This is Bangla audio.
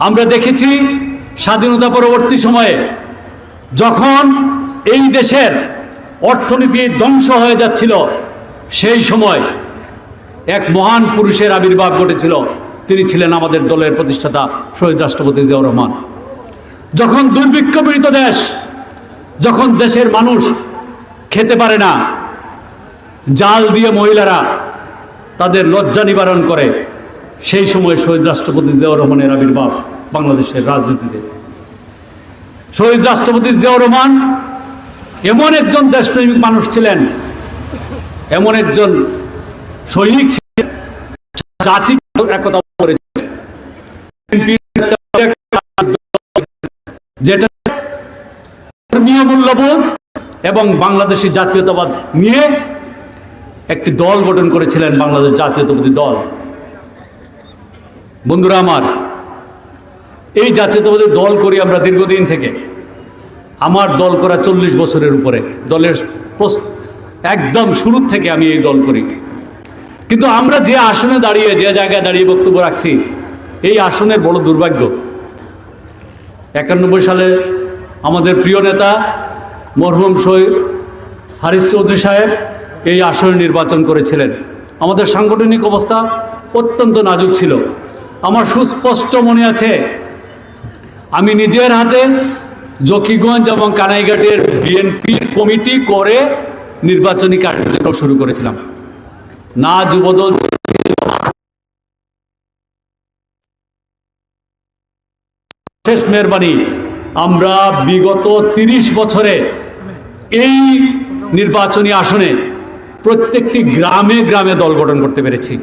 আমরা দেখেছি স্বাধীনতা পরবর্তী সময়ে যখন এই দেশের অর্থনীতি ধ্বংস হয়ে যাচ্ছিল, সেই সময় এক মহান পুরুষের আবির্ভাব ঘটেছিল। তিনি ছিলেন আমাদের দলের প্রতিষ্ঠাতা শহীদ রাষ্ট্রপতি জিয়াউর রহমান। যখন দুর্ভিক্ষ পীড়িত দেশ, যখন দেশের মানুষ খেতে পারে না, জাল দিয়ে মহিলারা তাদের লজ্জা নিবারণ করে, সেই সময় শহীদ রাষ্ট্রপতি জিয়াউর রহমানের আবির্ভাব বাংলাদেশের রাজনীতিতে। শহীদ রাষ্ট্রপতি জিয়াউর রহমান এমন একজন দেশপ্রেমিক মানুষ ছিলেন, এমন একজন সৈনিক ছিলেন, জাতি একতা করেছেন, যেটা ধর্মীয় মূল্যবোধ এবং বাংলাদেশি জাতীয়তাবাদ নিয়ে একটি দল গঠন করেছিলেন, বাংলাদেশ জাতীয়তাবাদী দল। বন্ধুরা আমার, এই জাতীয়তাবাদী দল করি আমরা দীর্ঘদিন থেকে। আমার দল করা 40 বছরের উপরে, দলের একদম শুরু থেকে আমি এই দল করি। কিন্তু আমরা যে আসনে দাঁড়িয়ে, যে জায়গায় দাঁড়িয়ে বক্তব্য রাখছি, এই আসনের বড় দুর্ভাগ্য। 91 সালে আমাদের প্রিয় নেতা মরহুম শহীদ হারিস চৌধুরী সাহেব এই আসনে নির্বাচন করেছিলেন। আমাদের সাংগঠনিক অবস্থা অত্যন্ত নাজুক ছিল। আমার সুস্পষ্ট মনে আছে, আমি নিজের হাতে জকিগঞ্জ এবং কানাইঘাটের বিএনপির কমিটি করে নির্বাচনী কার্যক্রম শুরু করেছিলাম। না যুবদল, শেষ মেহরবানি আমরা বিগত 30 বছরে এই নির্বাচনী আসনে প্রত্যেকটি গ্রামে গ্রামে দল গঠন করতে পেরেছি।